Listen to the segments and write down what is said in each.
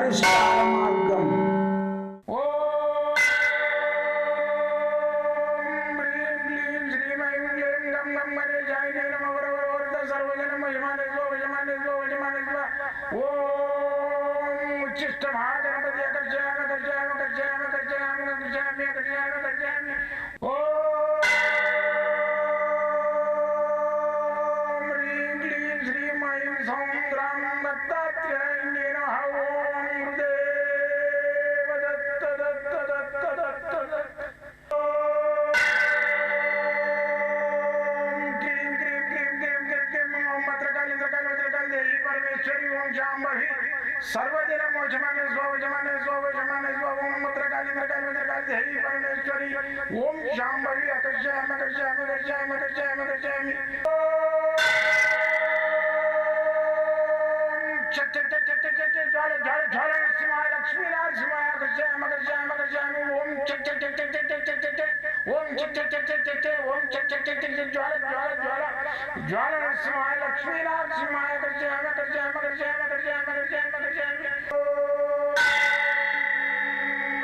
పరిష్కార మార్గం. सर्वदिन मोचमाने स्वजमाने स्वजमाने स्वम मत्रकाली मत्रकाली मत्रकाली देवी परमेश्वरी ओम शांभवी अकर्षयामि अकर्षयामि अकर्षयामि अकर्षयामि अकर्षयामि चट चट चट चट चट ज्वाल ज्वाल ज्वाल नरसिंहाय लक्ष्मी नरसिंहाय अकर्षयामि अकर्षयामि अकर्षयामि ओम चट चट चट चट चट चट चट ओम चट चट चट चट चट ओम चट चट चट चट ज्वाल ज्वाल ज्वाल ज्वाल नरसिंहाय लक्ष्मी नरसिंहाय अकर्षयामि अकर्षयामि अकर्षयामि अकर्षयामि अकर्षयामि अकर्षयामि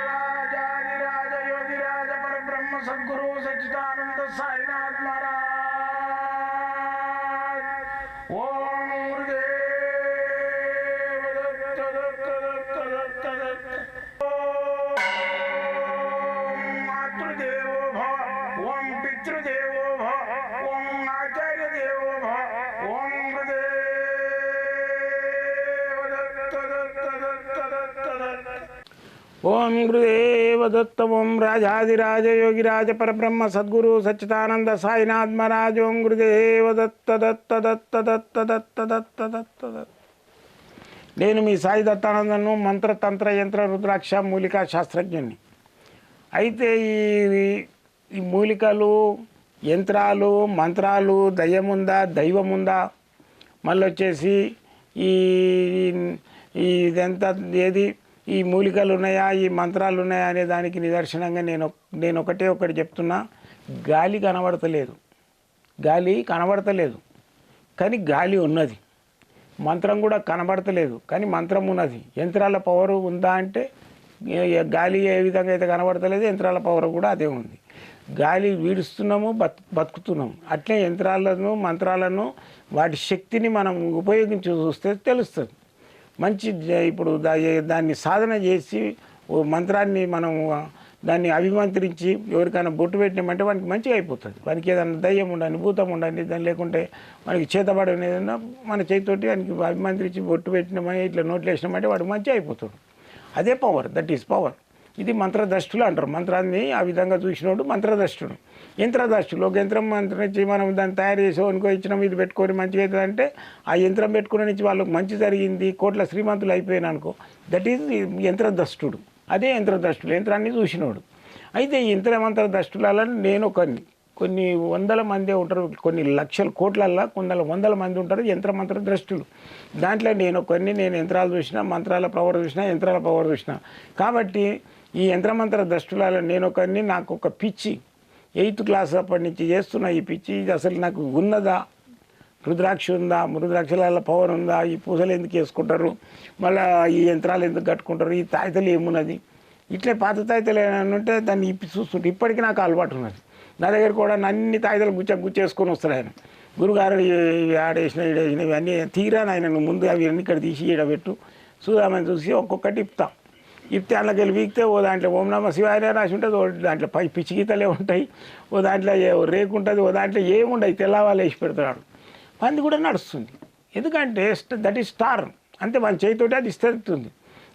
राजाधिराज योगिराज परब्रह्म सद्गुरु सच्चिदानंद साईनाथ महाराज ओम गुरुदेव दत्त दत्त दत्त दत्त दत्त ओम मातृदेवो भव ओम पितृदेवो भव ओम आचार्य देवो भव ओम ओम गुरुदेव दत्त ओम राजाधिराज योगिराज परब्रह्म सद्गुरु सच्चिदानंद साईनाथ महाराज ओम गुरुदेव दत्त दत्त दत्त दत्त दत्त दत्त दत्त दत्त నేను మీ సాయి దత్తానందను మంత్ర తంత్ర యంత్ర రుద్రాక్ష మూలికా శాస్త్రజ్ఞుని. అయితే ఈ మూలికలు యంత్రాలు మంత్రాలు దయ్యముందా దైవముందా మళ్ళీ వచ్చేసి ఇదంతా ఏది ఈ మూలికలు ఉన్నాయా ఈ మంత్రాలు ఉన్నాయా అనే దానికి నిదర్శనంగా నేను ఒకటి చెప్తున్నా. గాలి కనబడతలేదు కానీ గాలి ఉన్నది. మంత్రం కూడా కనబడతలేదు కానీ మంత్రం ఉన్నది. యంత్రాల పవర్ ఉందా అంటే గాలి ఏ విధంగా అయితే కనబడతలేదు యంత్రాల పవర్ కూడా అదే ఉంది. గాలి వీడుస్తున్నాము బతుకుతున్నాము. అట్లే యంత్రాలను మంత్రాలను వాటి శక్తిని మనం ఉపయోగించి చూస్తే తెలుస్తుంది. మంచి ఇప్పుడు దాన్ని సాధన చేసి మంత్రాన్ని మనం దాన్ని అభిమంత్రించి ఎవరికైనా బొట్టు పెట్టినామంటే వానికి మంచిగా అయిపోతుంది. వానికి ఏదైనా దయ్యం ఉండని భూతం ఉండని దాన్ని లేకుంటే మనకి చేతబడి ఏదైనా మన చేతితోటి వానికి అభిమంత్రించి బొట్టు పెట్టినామని ఇట్లా నోట్లు వేసినామంటే వాడు మంచిగా అయిపోతాడు. అదే పవర్, దట్ ఈస్ పవర్. ఇది మంత్రదష్టులు అంటారు. మంత్రాన్ని ఆ విధంగా చూసినోడు మంత్రదష్టుడు. యంత్రదష్టులు ఒక యంత్రం మంత్రించి మనం దాన్ని తయారు చేసి అనుకో ఇచ్చినాం ఇది పెట్టుకొని మంచిగా అవుతుంది అంటే ఆ యంత్రం పెట్టుకునే నుంచి వాళ్ళకి మంచి జరిగింది కోట్ల శ్రీమంతులు అయిపోయాను అనుకో, దట్ ఈజ్ యంత్రదష్టుడు. అదే యంత్రదష్టులు, యంత్రాన్ని చూసినోడు. అయితే ఈ మంత్రదష్టులలో నేను కొన్ని వందల మంది ఉంటారు, కొన్ని లక్షల కోట్లల్లో వందల మంది ఉంటారు మంత్రదష్టులు. దాంట్లో నేను యంత్రాలు చూసినా, మంత్రాల పవర్ చూసినా, యంత్రాల పవర్ చూసినా. కాబట్టి ఈ మంత్రదష్టులలో నాకు ఒక పిచ్చి 8th క్లాస్ అప్పటి నుంచి చేస్తున్నా. ఈ పిచ్చి ఇది అసలు నాకు ఉన్నదా, రుద్రాక్ష ఉందా, రుద్రాక్షల పవర్ ఉందా, ఈ పూసలు ఎందుకు వేసుకుంటారు, మళ్ళీ ఈ యంత్రాలు ఎందుకు కట్టుకుంటారు, ఈ తాయితలు ఏమున్నది, ఇట్లే పాత తాయితలు ఏమైనా ఉంటే దాన్ని చూస్తుంటే ఇప్పటికీ నాకు అలవాటు ఉన్నది. నా దగ్గర కూడా అన్ని తాయితలు గుచ్చేసుకొని వస్తాడు ఆయన. గురుగారు ఆడేసిన ఈడేసిన ఇవన్నీ తీరాను ఆయన ముందు అవి అన్నీ ఇక్కడ తీసి ఈడబెట్టు చూద్దామని చూసి ఒక్కొక్కటి ఇప్తే అందులోకి వెళ్ళి వీక్తే ఓ దాంట్లో ఓం నమ శివాయ రాసి ఉంటుంది, ఓ దాంట్లో పిచ్చి గీతలే ఉంటాయి, ఓ దాంట్లో రేకు ఉంటుంది, ఓ దాంట్లో ఏముండవు తెల్లవాళ్ళు వేసి పెడతాడు. పంది కూడా నడుస్తుంది. ఎందుకంటే దట్ ఈస్ స్టార్. అంతే మన చేతితోటి అది ఇస్తుంది.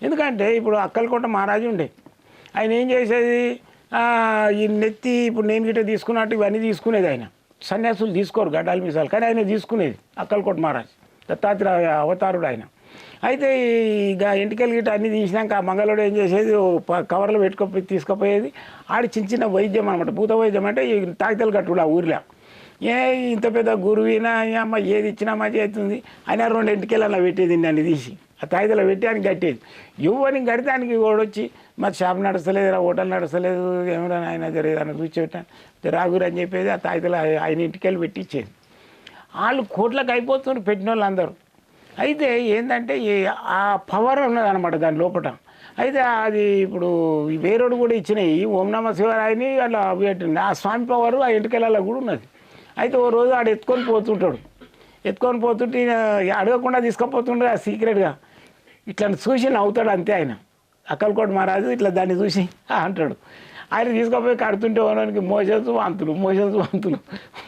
ఎందుకంటే ఇప్పుడు అక్కలకోట మహారాజు ఉండే, ఆయన ఏం చేసేది ఈ నెత్తి ఇప్పుడు నేను గిట్ట తీసుకున్నట్టు ఇవన్నీ తీసుకునేది. ఆయన సన్యాసులు తీసుకోరు గడ్డాలు మీసాలు, కానీ ఆయన తీసుకునేది అక్కలకోట మహారాజు దత్తాత్రేయ అవతారుడు ఆయన. అయితే ఇక ఎంటికలు గిట్ట అన్నీ తీసినాక ఆ మంగళుడు ఏం చేసేది కవర్లో తీసుకుపోయేది. ఆడి చిన్న వైద్యం అనమాట, భూత వైద్యం అంటే ఈ తాగితలు కట్టుడు ఆ ఊరిలో. ఇంత పెద్ద గురువినా అమ్మ ఏది ఇచ్చినా మంచి అవుతుంది అయినా 2 ఎంటికలు అలా పెట్టేది నన్ను తీసి ఆ తాయితలో పెట్టి ఆయనకి కట్టేది. ఎవరిని కడితే ఆయనకి ఓడొచ్చి మరి షాప్ నడుస్తలేదు, హోటల్ నడుస్తలేదు, ఏమైనా ఆయన జరిగేదాన్ని కూర్చోబెట్టాను రాగురు అని చెప్పేది. ఆ తాయితలో ఆయన ఇంటికెళ్ళి పెట్టి ఇచ్చేది. వాళ్ళు కోట్లకు అయిపోతున్నారు పెట్టిన వాళ్ళు అందరూ. అయితే ఏంటంటే ఆ పవర్ ఉన్నదన్నమాట దాని లోపల. అయితే అది ఇప్పుడు వేరేడు కూడా ఇచ్చినాయి ఓం నమ శివరాయని అలా పెట్టింది. ఆ స్వామి పవర్ ఆ ఎంటికలలో కూడా ఉన్నది. అయితే ఓ రోజు ఆడు ఎత్తుకొని పోతుంటే అడగకుండా తీసుకుపోతుండే ఆ సీక్రెట్గా ఇట్లా చూసి నవ్వుతాడు అంతే ఆయన. అక్కలకోట మహారాజు ఇట్లా దాన్ని చూసి అంటాడు. ఆయన తీసుకుపోయి కడుతుంటే ఓనానికి మోషన్స్ వాంతులు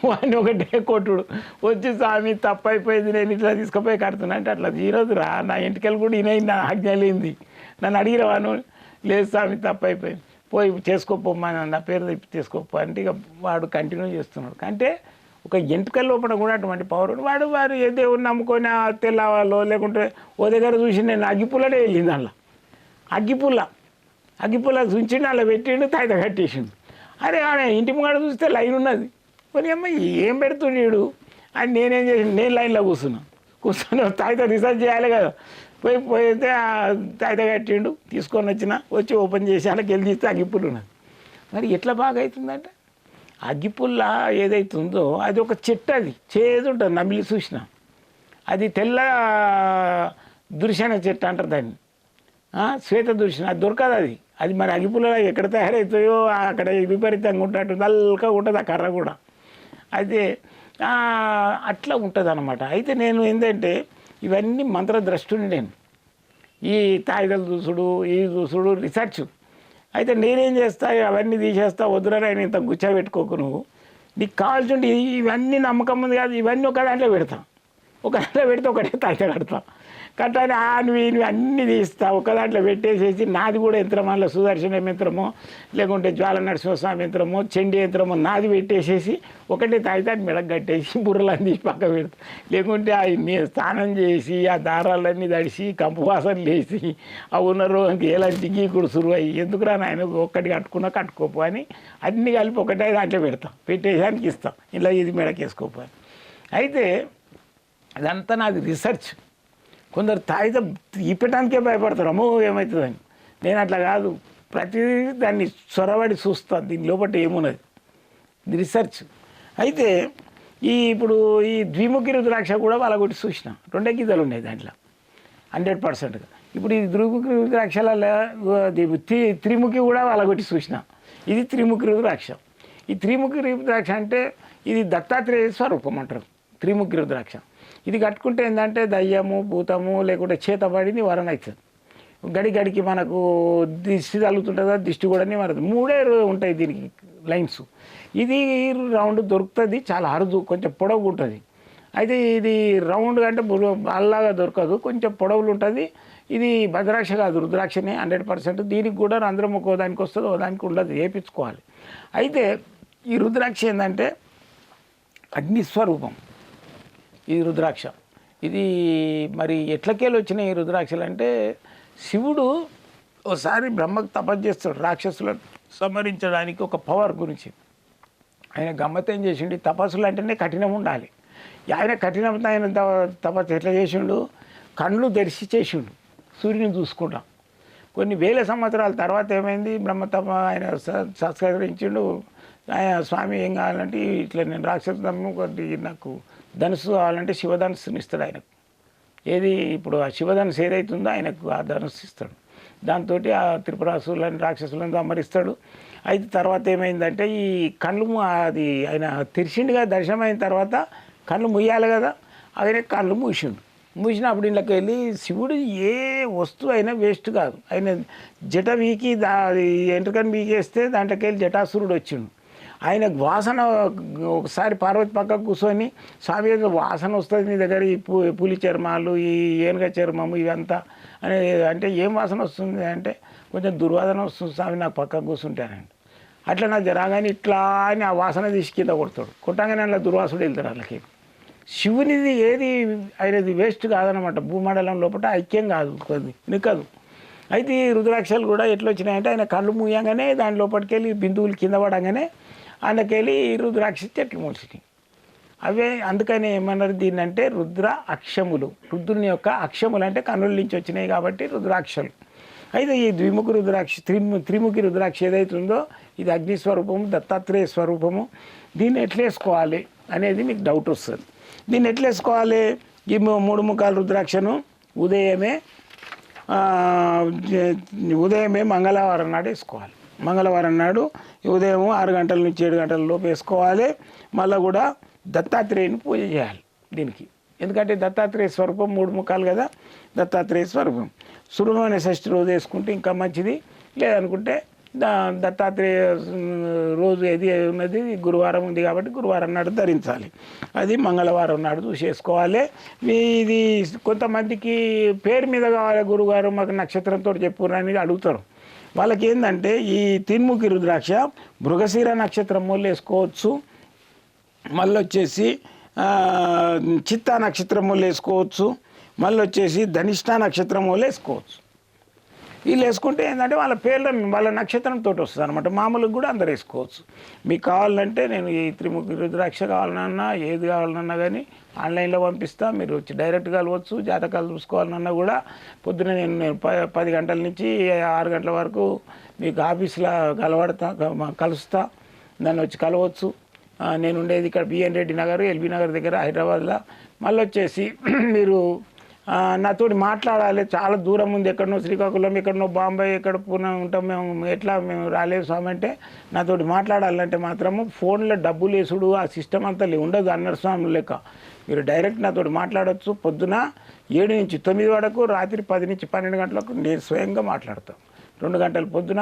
వాడిని ఒకటే కొట్టుడు వచ్చి స్వామి తప్పైపోయింది నేను ఇట్లా తీసుకుపోయి కడుతున్నా అంటే అట్లా ఈరోజు రా నా ఇంటికెళ్ళి కూడా ఈయన నా ఆజ్ఞ లేనిది నన్ను అడిగిరవాను లేదు స్వామి తప్పైపోయింది పోయి చేసుకోపో నా పేరు చేసుకోపో అంటే ఇక వాడు కంటిన్యూ చేస్తున్నాడు. అంటే ఒక ఎంటికల లోపల కూడా అటువంటి పవర్ వాడు ఏ దేవుని నమ్ముకొని తెల్లవాలో లేకుంటే ఓ దగ్గర చూసి నేను అగ్గిపుల్లనే వెళ్ళింది అందులో అగ్గిపుల్ల చూంచిండు అలా పెట్టిండు తాయిత కట్టేసిండు. అరే ఇంటి ముంగడ చూస్తే లైన్ ఉన్నది కొన్ని అమ్మ ఏం పెడుతుండీడు అని నేనేం చేసిండు నేను లైన్లో కూర్చొని తాయిత రీసెర్చ్ చేయాలి కదా పోయితే తాయిత కట్టిండు తీసుకొని వచ్చి ఓపెన్ చేసి అలా వెళ్ళి తీస్తే అగ్గిపుల్ల ఉన్నది. మరి ఎట్లా బాగా అవుతుందంటే అగ్గిపుల్ల ఏదైతుందో అది ఒక చెట్టు అది చేదు ఉంటుంది నమిలి చూసిన అది తెల్ల దుర్శన చెట్టు అంటారు దాన్ని శ్వేత దుర్శన అది దొరకదు అది మరి అగ్గిపుల్ల ఎక్కడ తయారవుతాయో అక్కడ విపరీతంగా ఉంటున్నట్టు నల్లగా ఉంటుంది ఆ కర్ర కూడా అయితే అట్లా ఉంటుంది అన్నమాట. అయితే నేను ఏంటంటే ఇవన్నీ మంత్రద్రష్టుని నేను ఈ తాయిదలు చూసుడు రీసెర్చ్. అయితే నేనేం చేస్తా అవన్నీ తీసేస్తా వద్దురా ఆయన ఇంత గుచ్చబెట్టుకోకు నువ్వు నీకు కావాల్సి ఇవన్నీ నమ్మకం ఉంది కాదు ఇవన్నీ ఒక దాంట్లో పెడతా ఒకటే తాయిత కడతా కట్టాలి నువ్వు అన్నీ తీస్తా ఒక దాంట్లో పెట్టేసేసి నాది కూడా యంత్రమాల సుదర్శన యంత్రమో లేకుంటే జ్వాల నరసింహస్వామి యంత్రమో చండీ యంత్రమో నాది పెట్టేసేసి ఒకటే తాయితాన్ని మెడకు కట్టేసి బుర్రలన్నీ తీసి పక్క పెడతా. లేకుంటే అవి స్నానం చేసి ఆ దారాలన్నీ తడిసి కంపు వాసనలు వేసి ఆ ఉన్న రోజుకి ఎలాంటి గీకుడు సురువు అయ్యి ఎందుకురా నాయన ఒక్కటి కట్టుకోపో అని అన్నీ కలిపి ఒకటే దాంట్లో పెడతాం పెట్టేసానికి ఇస్తాం ఇలా ఇది మెడకేసుకోపో అని. అయితే అదంతా నాది రీసెర్చ్. కొందరు తాయిత ఇప్పటానికే భయపడతారు అమ్మో ఏమవుతుందని. నేను అట్లా కాదు ప్రతిదీ దాన్ని చొరబడి చూస్తాను దీని లోపల ఏమున్నది రీసెర్చ్. అయితే ఇప్పుడు ఈ ద్విముఖి రుద్రాక్ష కూడా వాళ్ళకొట్టి చూసిన 2 గీతలు ఉన్నాయి దాంట్లో 100%గా. ఇప్పుడు ఈ ద్విముఖి రుద్రాక్షల త్రిముఖి కూడా వాళ్ళకొట్టి చూసిన ఇది త్రిముఖి రుద్రాక్ష. ఈ త్రిముఖి రుద్రాక్ష అంటే ఇది దత్తాత్రేయ స్వరూపం అంటారు త్రిముఖి రుద్రాక్ష. ఇది కట్టుకుంటే ఏంటంటే దయ్యము భూతము లేకుంటే చేతబడి నివారణ అవుతుంది. గడికి మనకు దిష్టి తగులుతుంటుందా దిష్టి కూడా నివారణ 3 ఉంటాయి దీనికి లైన్స్. ఇది రౌండ్ దొరుకుతుంది చాలా అరుదు కొంచెం పొడవు ఉంటుంది. అయితే ఇది రౌండ్ అంటే అల్లాగా దొరకదు కొంచెం పొడవులు ఉంటుంది. ఇది భద్రాక్ష కాదు రుద్రాక్షనే 100%. దీనికి కూడా రంధ్రం ఒక్కో దానికి వస్తుంది ఓ దానికి ఉండదు వేయించుకోవాలి. అయితే ఈ రుద్రాక్ష ఏంటంటే అగ్నిస్వరూపం ఈ రుద్రాక్ష. ఇది మరి ఎట్లకేళ్ళు వచ్చినాయి ఈ రుద్రాక్షలు అంటే శివుడు ఒకసారి బ్రహ్మకు తపస్సు చేస్తాడు రాక్షసులను సంహరించడానికి ఒక పవర్ గురించి. ఆయన గమ్మతం చేసిండు తపస్సులు అంటేనే కఠినం ఉండాలి. ఆయన కఠినంతో ఆయన తపస్సు ఎట్లా చేసిండు కళ్ళు తెరిచి చేసిండు సూర్యుని చూసుకుంటాం. కొన్ని వేల సంవత్సరాల తర్వాత ఏమైంది బ్రహ్మతప ఆయన సంస్కరించిండు. ఆయన స్వామి ఏం కావాలంటే ఇట్లా నేను రాక్షసము కొద్ది నాకు ధనుసు కావాలంటే శివధనుస్సుని ఇస్తాడు ఆయనకు. ఏది ఇప్పుడు ఆ శివధనుసు ఏదైతుందో ఆయనకు ఆ ధనుస్సు ఇస్తాడు. దాంతో ఆ త్రిపురాసులను రాక్షసులను సంహరిస్తాడు. అయితే తర్వాత ఏమైందంటే ఈ కళ్ళు అది ఆయన తెరిచిండుగా దర్శనం అయిన తర్వాత కళ్ళు ముయ్యాలి కదా ఆయన కళ్ళు మూసినప్పుడు ఇంట్లోకి వెళ్ళి శివుడు ఏ వస్తువు అయినా వేస్ట్ కాదు. ఆయన జట వీకి ఎంట్రుకని వీకేస్తే దాంట్లోకి వెళ్ళి జటాసురుడు వచ్చిండు. ఆయన వాసన ఒకసారి పార్వతి పక్కకు కూర్చొని స్వామి వాసన వస్తుంది నీ దగ్గర ఈ పులి చర్మాలు ఈ ఏనుగ చర్మము ఇవంతా అని అంటే ఏం వాసన వస్తుంది అంటే కొంచెం దుర్వాసన వస్తుంది స్వామి నాకు పక్కకు కూర్చుంటానండి. అట్లా నాకు రాగానే ఇట్లా అని ఆ వాసన తీసి కింద కొడతాడు. కొట్టగానే అలా దుర్వాసుడు వెళ్తాడు వాళ్ళకి. శివునిది ఏది ఆయనది వేస్ట్ కాదనమాట. భూమండలం లోపల ఐక్యం కాదు నిక్కదు. అయితే ఈ రుద్రాక్షలు కూడా ఎట్లా వచ్చినాయంటే ఆయన కళ్ళు మూయంగానే దాని లోపలికి వెళ్ళి బిందువులు కింద పడగానే అందుకెళ్ళి రుద్రాక్ష చెట్లు మొలిచినాయి. అవే అందుకని ఏమన్నారు దీన్ని అంటే రుద్ర అక్షములు. రుద్రుని యొక్క అక్షములు అంటే కన్నుల నుంచి వచ్చినాయి కాబట్టి రుద్రాక్షలు. అయితే ఈ ద్విముఖి రుద్రాక్ష త్రిముఖి రుద్రాక్ష ఏదైతుందో ఇది అగ్నిస్వరూపము దత్తాత్రేయ స్వరూపము. దీన్ని ఎట్లా వేసుకోవాలి అనేది మీకు డౌట్ వస్తుంది. దీన్ని ఎట్లా వేసుకోవాలి ఈ మూడు ముఖాల రుద్రాక్షను ఉదయమే మంగళవారం నాడు వేసుకోవాలి. మంగళవారం నాడు ఉదయం 6 గంటల నుంచి 7 గంటల లోపు వేసుకోవాలి. మళ్ళీ కూడా దత్తాత్రేయుని పూజ చేయాలి దీనికి. ఎందుకంటే దత్తాత్రేయ స్వరూపం 3 ముఖాలు కదా, దత్తాత్రేయ స్వరూపం. సుబ్రహ్మణ్య షష్ఠి రోజు వేసుకుంటే ఇంకా మంచిది. లేదనుకుంటే దత్తాత్రేయ రోజు ఏది ఉన్నది గురువారం ఉంది కాబట్టి గురువారం నాడు ధరించాలి. అది మంగళవారం నాడు చూసేసుకోవాలి. ఇది కొంతమందికి పేరు మీద కావాలి, గురుగారు మాకు నక్షత్రంతో చెప్పురని అడుగుతారు. వాళ్ళకి ఏంటంటే ఈ తిన్ముఖి రుద్రాక్ష మృగశిర నక్షత్రం వల్ల వేసుకోవచ్చు, మళ్ళీ వచ్చేసి చిత్తా నక్షత్రం వల్ల వేసుకోవచ్చు, మళ్ళీ వచ్చేసి ధనిష్ఠా నక్షత్రం వల్ల వేసుకోవచ్చు. వీళ్ళు వేసుకుంటే ఏంటంటే వాళ్ళ పేర్ల వాళ్ళ నక్షత్రంతో వస్తుంది అనమాట. మామూలుగా కూడా అందరు వేసుకోవచ్చు. మీకు కావాలంటే నేను ఈ త్రిముఖి రుద్రాక్ష కావాలన్నా ఏది కావాలన్నా కానీ ఆన్లైన్లో పంపిస్తా. మీరు వచ్చి డైరెక్ట్ కలవచ్చు. జాతకాలు చూసుకోవాలన్నా కూడా పొద్దున నేను 10 గంటల నుంచి 6 గంటల వరకు మీకు ఆఫీస్లో కలుస్తా. నన్ను వచ్చి కలవచ్చు. నేను ఉండేది ఇక్కడ బిఎన్ రెడ్డి నగర్, ఎల్బీ నగర్ దగ్గర హైదరాబాద్లో. మళ్ళీ వచ్చేసి మీరు నాతోటి మాట్లాడాలి. చాలా దూరం ఉంది, ఎక్కడనో శ్రీకాకుళం, ఎక్కడనో బాంబే, ఎక్కడ పూర్ణ ఉంటాం మేము రాలేదు స్వామి అంటే నాతోటి మాట్లాడాలంటే మాత్రము ఫోన్లో డబ్బులు వేసుడు ఆ సిస్టమ్ అంతా ఉండదు అన్నారు స్వామి లెక్క. మీరు డైరెక్ట్ నాతోటి మాట్లాడవచ్చు. పొద్దున 7 నుంచి 9 వరకు, రాత్రి 10 నుంచి 12 గంటలకు నేను స్వయంగా మాట్లాడతాను. 2 గంటలు పొద్దున,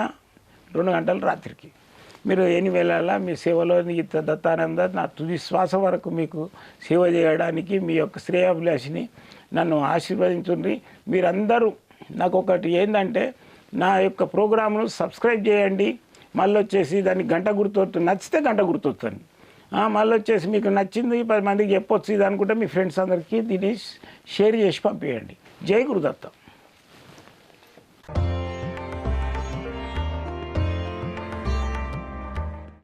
2 గంటలు రాత్రికి. మీరు ఎన్ని వేళలా మీ సేవలో దత్తానంద నా తుది శ్వాస వరకు మీకు సేవ చేయడానికి మీ యొక్క శ్రేయాభిలాషిని నన్ను ఆశీర్వదించండి. మీరందరూ నాకు ఒకటి ఏంటంటే నా యొక్క ప్రోగ్రామ్ను సబ్స్క్రైబ్ చేయండి. మళ్ళీ వచ్చేసి దానికి గంట గుర్తొస్తుంది, నచ్చితే గంట గుర్తొస్తుంది. మళ్ళీ వచ్చేసి మీకు నచ్చింది 10 మందికి చెప్పొచ్చు ఇది అనుకుంటే మీ ఫ్రెండ్స్ అందరికీ దీన్ని షేర్ చేసి పంపించండి. జై గురుదత్త.